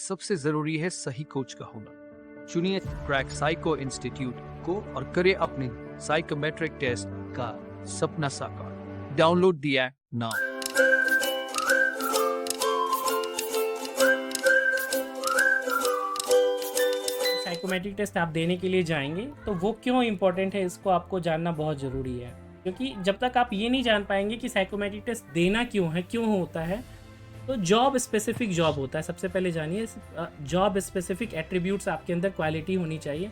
सबसे जरूरी है सही कोच का होना। चुनिए क्रैक साइको इंस्टीट्यूट को और करें अपने साइकोमेट्रिक टेस्ट का सपना साकार। Download the app now. Psychometric test आप देने के लिए जाएंगे तो वो क्यों इम्पोर्टेंट है, इसको आपको जानना बहुत ज़रूरी है। क्योंकि जब तक आप ये नहीं जान पाएंगे कि साइकोमेट्रिक टेस्ट देना क्यों है, क्यों होता है, तो जॉब स्पेसिफिक जॉब होता है। सबसे पहले जानिए, जॉब स्पेसिफिक एट्रीब्यूट्स आपके अंदर क्वालिटी होनी चाहिए।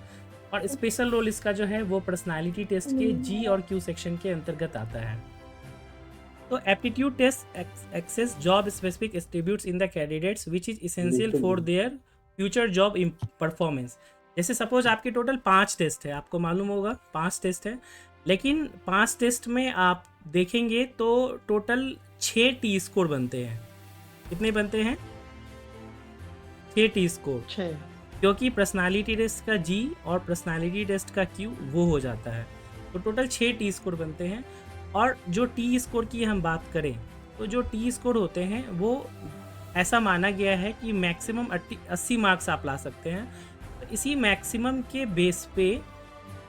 और स्पेशल रोल इसका जो है वो पर्सनालिटी टेस्ट के जी और क्यू सेक्शन के अंतर्गत आता है। तो aptitude test access job specific attributes in the candidates which is essential for their future job performance. जैसे सपोज आपके टोटल 5 टेस्ट है, आपको मालूम होगा 5 टेस्ट है, लेकिन 5 टेस्ट में आप देखेंगे तो टोटल 6 टी स्कोर बनते हैं। कितने बनते हैं? 6 टी स्कोर, क्योंकि पर्सनालिटी टेस्ट का जी और पर्सनालिटी टेस्ट का क्यू वो हो जाता है। तो टोटल 6 टी स्कोर बनते हैं। और जो टी स्कोर की हम बात करें तो जो टी स्कोर होते हैं वो ऐसा माना गया है कि मैक्सिमम 80 मार्क्स आप ला सकते हैं। तो इसी मैक्सिमम के बेस पे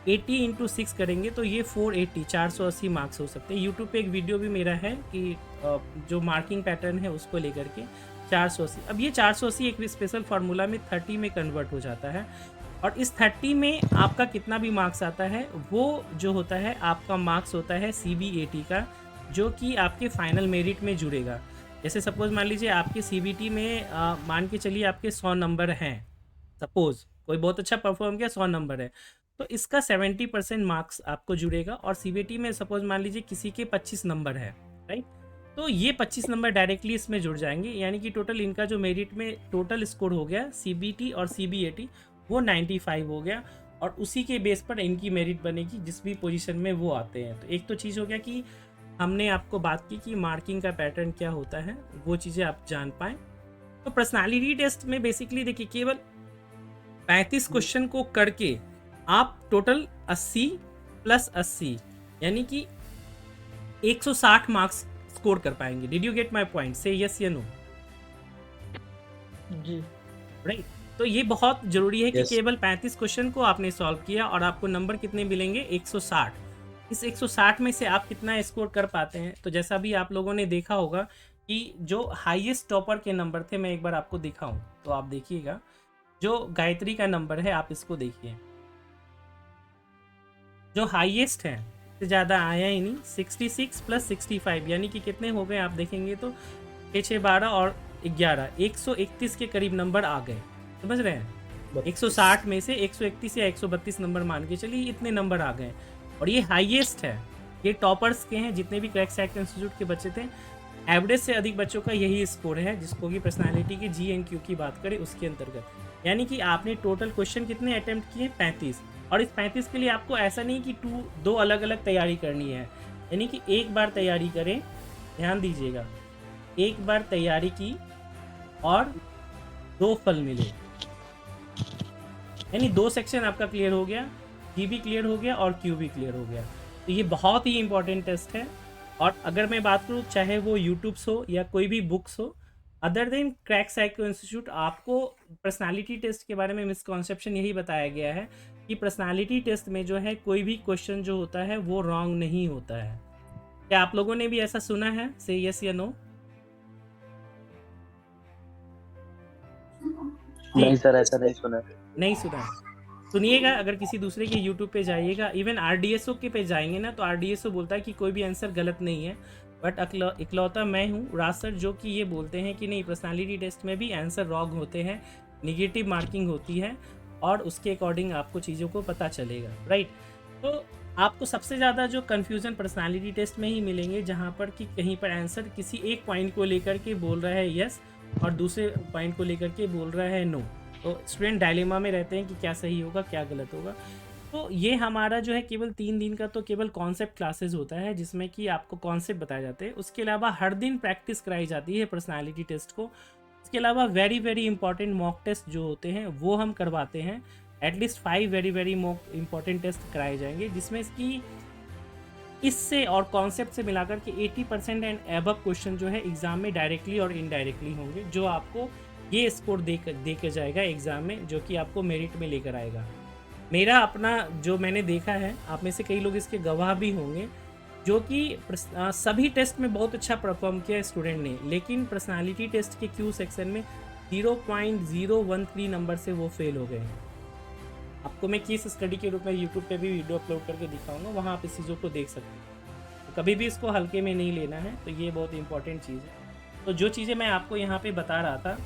80 इंटू 6 करेंगे तो ये 480 मार्क्स हो सकते हैं। यूट्यूब पे एक वीडियो भी मेरा है कि जो मार्किंग पैटर्न है उसको लेकर के 480। अब ये 480 एक स्पेशल फार्मूला में 30 में कन्वर्ट हो जाता है। और इस 30 में आपका कितना भी मार्क्स आता है वो जो होता है आपका मार्क्स होता है CBAT का, जो कि आपके फाइनल मेरिट में जुड़ेगा। जैसे सपोज मान लीजिए आपके CBT में मान के चलिए आपके 100 नंबर हैं। सपोज कोई बहुत अच्छा परफॉर्म किया, 100 नंबर है, तो इसका 70% मार्क्स आपको जुड़ेगा। और CBT में सपोज मान लीजिए किसी के 25 नंबर है, राइट, तो ये 25 नंबर डायरेक्टली इसमें जुड़ जाएंगे। यानी कि टोटल इनका जो मेरिट में टोटल स्कोर हो गया CBT और CBAT वो 95 हो गया। और उसी के बेस पर इनकी मेरिट बनेगी जिस भी पोजीशन में वो आते हैं। तो एक तो चीज़ हो गया कि हमने आपको बात की कि मार्किंग का पैटर्न क्या होता है, वो चीज़ें आप जान पाएँ। तो पर्सनालिटी टेस्ट में बेसिकली देखिए केवल 35 क्वेश्चन को करके आप टोटल 80 प्लस 80 यानी कि 160 मार्क्स स्कोर कर पाएंगे। Did you get my point? से यस या नो? जी, राइट। तो ये बहुत जरूरी है कि Yes. केवल 35 क्वेश्चन को आपने सॉल्व किया और आपको नंबर कितने मिलेंगे? 160। इस 160 में से आप कितना स्कोर कर पाते हैं? तो जैसा भी आप लोगों ने देखा होगा कि जो हाईएस्ट टॉपर के नंबर थे, मैं एक बार आपको दिखाऊं तो आप देखिएगा। जो गायत्री का नंबर है आप इसको देखिए, जो हाईएस्ट है से ज़्यादा आया ही नहीं, 66 प्लस 65 यानी कि कितने हो गए आप देखेंगे तो 6 6 12 और 11, 131 के करीब नंबर आ गए। समझ रहे हैं? 160 में से 131 या 132 नंबर मान के चलिए इतने नंबर आ गए। और ये हाईएस्ट है, ये टॉपर्स के हैं। जितने भी क्रैक साइको इंस्टीट्यूट के बच्चे थे, एवरेज से अधिक बच्चों का यही स्कोर है, जिसको कि पर्सनालिटी की GNQ की बात करें उसके अंतर्गत। यानी कि आपने टोटल क्वेश्चन कितने अटेम्प्ट किए? 35। और इस 35 के लिए आपको ऐसा नहीं कि दो अलग अलग तैयारी करनी है। यानी कि एक बार तैयारी करें, ध्यान दीजिएगा, एक बार तैयारी की और 2 फल मिले, यानी 2 सेक्शन आपका क्लियर हो गया, जी भी क्लियर हो गया और क्यू भी क्लियर हो गया। तो ये बहुत ही इंपॉर्टेंट टेस्ट है। और अगर मैं बात करूँ चाहे वो यूट्यूब हो या कोई भी बुक्स हो, other than crack psycho institute, आपको पर्सनालिटी टेस्ट के बारे में मिसकॉन्सेप्शन यही बताया गया है कि पर्सनालिटी टेस्ट में जो है कोई भी क्वेश्चन जो होता है वो रॉन्ग नहीं होता है। क्या आप लोगों ने भी ऐसा सुना है? से यस या नो? नहीं सर, ऐसा नहीं सुना। नहीं सुना? सुनिएगा, अगर किसी दूसरे के यूट्यूब पे जाइएगा, इवन RDSO के पे जाएंगे ना, तो RDSO बोलता है कि कोई भी आंसर गलत नहीं है। बट इकलौता मैं हूँ राज सर जो कि ये बोलते हैं कि नहीं, पर्सनालिटी टेस्ट में भी आंसर रॉन्ग होते हैं, निगेटिव मार्किंग होती है और उसके अकॉर्डिंग आपको चीज़ों को पता चलेगा, राइट। तो आपको सबसे ज़्यादा जो कन्फ्यूज़न पर्सनालिटी टेस्ट में ही मिलेंगे, जहाँ पर कि कहीं पर आंसर किसी एक पॉइंट को लेकर के बोल रहा है यस और दूसरे पॉइंट को लेकर के बोल रहा है नो। तो स्टूडेंट डायलेमा में रहते हैं कि क्या सही होगा क्या गलत होगा। तो ये हमारा जो है केवल 3 दिन का तो केवल कॉन्सेप्ट क्लासेस होता है, जिसमें कि आपको कॉन्सेप्ट बताए जाते हैं। उसके अलावा हर दिन प्रैक्टिस कराई जाती है पर्सनालिटी टेस्ट को। इसके अलावा very very important mock test जो होते हैं वो हम करवाते हैं। At least 5 very very mock important test कराए जाएंगे, जिसमें इसकी इससे और कॉन्सेप्ट से मिलाकर के 80% एंड एबव क्वेश्चन जो है एग्जाम में डायरेक्टली और इनडायरेक्टली होंगे, जो आपको ये स्कोर दे के जाएगा एग्ज़ाम में, जो कि आपको मेरिट में लेकर आएगा। मेरा अपना जो मैंने देखा है, आप में से कई लोग इसके गवाह भी होंगे, जो कि सभी टेस्ट में बहुत अच्छा परफॉर्म किया स्टूडेंट ने, लेकिन पर्सनालिटी टेस्ट के क्यू सेक्शन में 0.013 नंबर से वो फेल हो गए हैं। आपको मैं केस स्टडी के रूप में यूट्यूब पे भी वीडियो अपलोड करके दिखाऊंगा, वहाँ आप इस चीज़ों को देख सकते हैं। तो कभी भी इसको हल्के में नहीं लेना है, तो ये बहुत इंपॉर्टेंट चीज़ है। तो जो चीज़ें मैं आपको यहाँ पे बता रहा था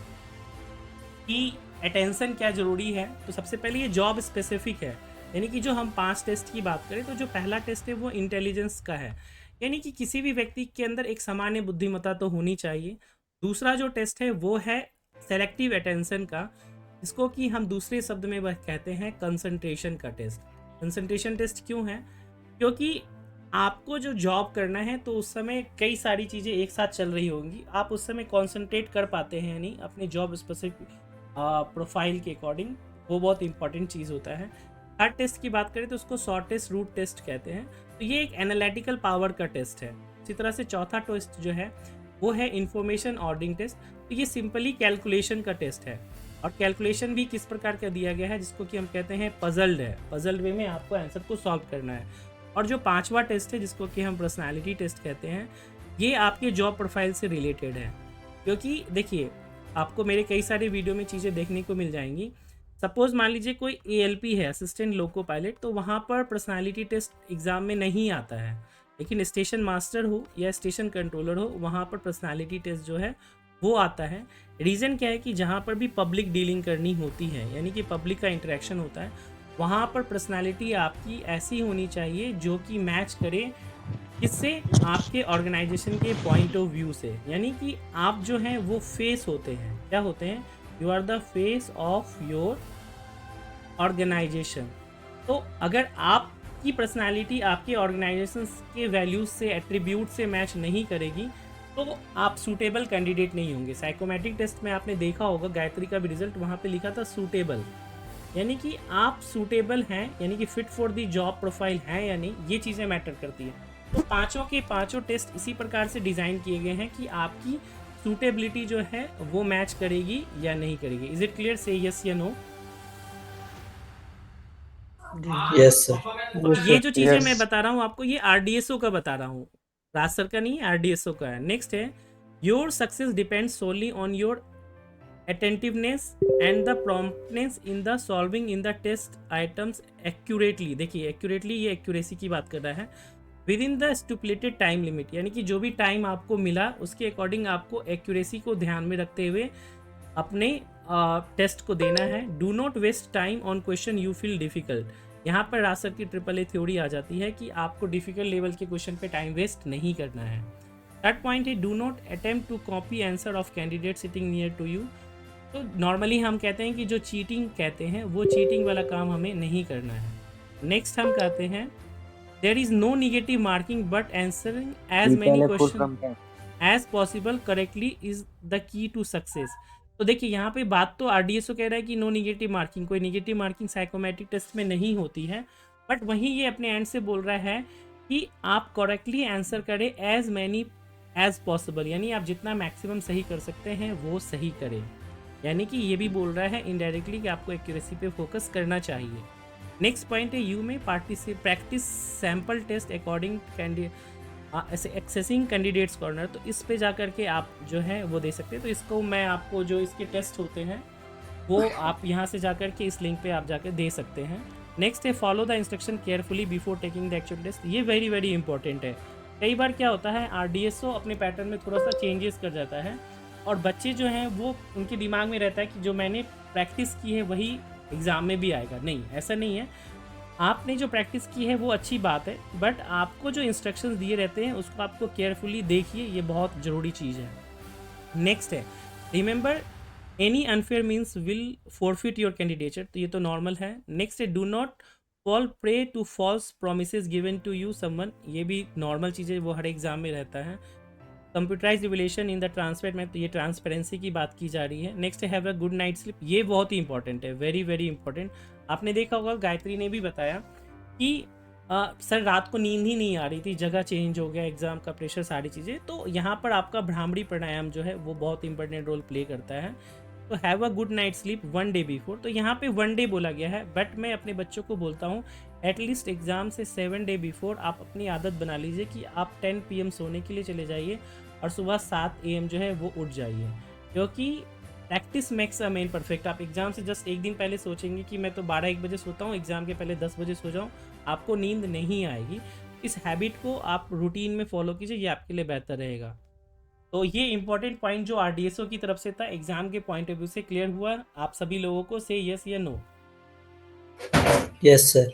कि अटेंशन क्या ज़रूरी है, तो सबसे पहले ये जॉब स्पेसिफिक है। यानी कि जो हम 5 टेस्ट की बात करें, तो जो पहला टेस्ट है वो इंटेलिजेंस का है, यानी कि किसी भी व्यक्ति के अंदर एक सामान्य बुद्धिमत्ता तो होनी चाहिए। दूसरा जो टेस्ट है वो है सेलेक्टिव अटेंशन का, इसको कि हम दूसरे शब्द में वह कहते हैं कंसंट्रेशन का टेस्ट। कंसंट्रेशन टेस्ट क्यों है? क्योंकि आपको जो जॉब करना है, तो उस समय कई सारी चीज़ें एक साथ चल रही होंगी, आप उस समय कॉन्सेंट्रेट कर पाते हैं या नहीं अपने जॉब स्पेसिफिक प्रोफाइल के अकॉर्डिंग, वो बहुत इंपॉर्टेंट चीज़ होता है। थर्ड टेस्ट की बात करें तो उसको शॉर्टेस्ट रूट टेस्ट कहते हैं, तो ये एक एनालिटिकल पावर का टेस्ट है। इसी तरह से चौथा टेस्ट जो है वो है इंफॉर्मेशन ऑर्डरिंग टेस्ट, तो ये सिंपली कैलकुलेशन का टेस्ट है, और कैलकुलेशन भी किस प्रकार का दिया गया है, जिसको कि हम कहते हैं पजल्ड है, पजल्ड वे में आपको आंसर को सॉल्व करना है। और जो पांचवा टेस्ट है, जिसको कि हम पर्सनालिटी टेस्ट कहते हैं, ये आपके जॉब प्रोफाइल से रिलेटेड है। क्योंकि देखिए, आपको मेरे कई सारे वीडियो में चीज़ें देखने को मिल जाएंगी। सपोज मान लीजिए कोई ALP है, असिस्टेंट लोको पायलट, तो वहाँ पर पर्सनालिटी टेस्ट एग्ज़ाम में नहीं आता है, लेकिन स्टेशन मास्टर हो या स्टेशन कंट्रोलर हो, वहाँ पर पर्सनालिटी टेस्ट जो है वो आता है। रीज़न क्या है कि जहाँ पर भी पब्लिक डीलिंग करनी होती है, यानी कि पब्लिक का इंटरेक्शन होता है, वहाँ पर पर्सनालिटी आपकी ऐसी होनी चाहिए जो कि मैच करे किससे, आपके ऑर्गेनाइजेशन के पॉइंट ऑफ व्यू से। यानी कि आप जो हैं वो फेस होते हैं, क्या होते हैं, you are the face of your organisation. तो अगर आपकी पर्सनालिटी आपके ऑर्गेनाइजेशन के वैल्यूज से, एट्रीब्यूट से मैच नहीं करेगी, तो आप सूटेबल कैंडिडेट नहीं होंगे। साइकोमेट्रिक टेस्ट में आपने देखा होगा, गायत्री का भी रिजल्ट वहाँ पे लिखा था सूटेबल, यानी कि आप सूटेबल हैं, यानी कि fit for the job profile हैं या नहीं, ये चीज़ें मैटर करती हैं। तो पांचों के पांचों टेस्ट इसी प्रकार से डिज़ाइन किए गए हैं कि आपकी सूटेबिलिटी जो है वो मैच करेगी या नहीं करेगी। Is it clear? से यस या नो? Yes sir. ये जो चीज़ें मैं बता रहा हूँ आपको, ये RDSO का बता रहा हूँ, राज सर का नहीं है, RDSO का है। नेक्स्ट है, your success depend solely on your attentiveness and the promptness in the solving in the test items accurately। देखिए accurately, ये accuracy की बात कर रहा है। within the stipulated time limit, यानी कि जो भी टाइम आपको मिला उसके अकॉर्डिंग आपको accuracy को ध्यान में रखते हुए अपने टेस्ट को देना है। Do not waste time on question you feel difficult. यहाँ पर राज सर की AAA थ्योरी आ जाती है कि आपको डिफिकल्ट लेवल के क्वेश्चन पे टाइम वेस्ट नहीं करना है। थर्ड पॉइंट है, do not attempt to copy answer of candidate sitting near to you. तो नॉर्मली हम कहते हैं कि जो चीटिंग कहते हैं, वो चीटिंग वाला काम हमें नहीं करना है। नेक्स्ट हम कहते हैं, there is no negative marking but answering as many question as possible correctly is the key to success. तो देखिए, यहाँ पे बात तो RDSO कह रहा है कि नो नेगेटिव मार्किंग, कोई नेगेटिव मार्किंग साइकोमेट्रिक टेस्ट में नहीं होती है, बट वहीं ये अपने एंड से बोल रहा है कि आप करेक्टली आंसर करें एज मैनी एज पॉसिबल, यानी आप जितना मैक्सिमम सही कर सकते हैं वो सही करें। यानी कि ये भी बोल रहा है इनडायरेक्टली कि आपको एक्यूरेसी पे फोकस करना चाहिए। नेक्स्ट पॉइंट है, यू में प्रैक्टिस सैम्पल टेस्ट अकॉर्डिंग ऐसे एक्सेसिंग कैंडिडेट्स कॉर्नर। तो इस पे जा कर के आप जो है वो दे सकते हैं। तो इसको मैं आपको, जो इसके टेस्ट होते हैं वो आप यहाँ से जा कर के इस लिंक पे आप जाकर दे सकते हैं। नेक्स्ट है, follow the instruction carefully before taking the actual test. ये वेरी वेरी इंपॉर्टेंट है। कई बार क्या होता है, RDSO अपने पैटर्न में थोड़ा सा चेंजेस कर जाता है, और बच्चे जो हैं वो, उनके दिमाग में रहता है कि जो मैंने प्रैक्टिस की है वही एग्ज़ाम में भी आएगा। नहीं, ऐसा नहीं है। आपने जो प्रैक्टिस की है वो अच्छी बात है, बट आपको जो इंस्ट्रक्शंस दिए रहते हैं उसको आपको केयरफुली देखिए, ये बहुत ज़रूरी चीज़ है। नेक्स्ट है, remember any unfair means will forfeit your candidature. तो ये तो नॉर्मल है। नेक्स्ट है, do not fall prey to false promises given to you someone. ये भी नॉर्मल चीज़ें, वो हर एग्जाम में रहता है। Computerise revelation in the transparent में, तो ये ट्रांसपेरेंसी की बात की जा रही है। नेक्स्ट है, have a good night slip. ये बहुत ही इंपॉर्टेंट है, वेरी वेरी इंपॉर्टेंट। आपने देखा होगा, गायत्री ने भी बताया कि सर रात को नींद ही नहीं आ रही थी, जगह चेंज हो गया, एग्जाम का प्रेशर, सारी चीज़ें। तो यहाँ पर आपका भ्रामरी प्राणायाम जो है वो बहुत इंपॉर्टेंट रोल प्ले करता है। तो have a good night sleep 1 day before. तो यहाँ पे 1 डे बोला गया है, बट मैं अपने बच्चों को बोलता हूँ एटलीस्ट एग्ज़ाम से 7 डे बिफोर आप अपनी आदत बना लीजिए कि आप 10 PM सोने के लिए चले जाइए और सुबह 7 AM जो है वो उठ जाइए, क्योंकि practice makes a man perfect. आप एग्ज़ाम से जस्ट एक दिन पहले सोचेंगे कि मैं तो 12-1 बजे सोता हूँ, एग्ज़ाम के पहले 10 बजे सो जाऊँ, आपको नींद नहीं आएगी। इस हैबिट को आप रूटीन में फॉलो कीजिए, ये आपके लिए बेहतर रहेगा। तो ये इंपॉर्टेंट पॉइंट जो आरडीएसओ की तरफ से था, एग्जाम के पॉइंट ऑफ व्यू से क्लियर हुआ आप सभी लोगों को? से यस या नो? Yes, sir.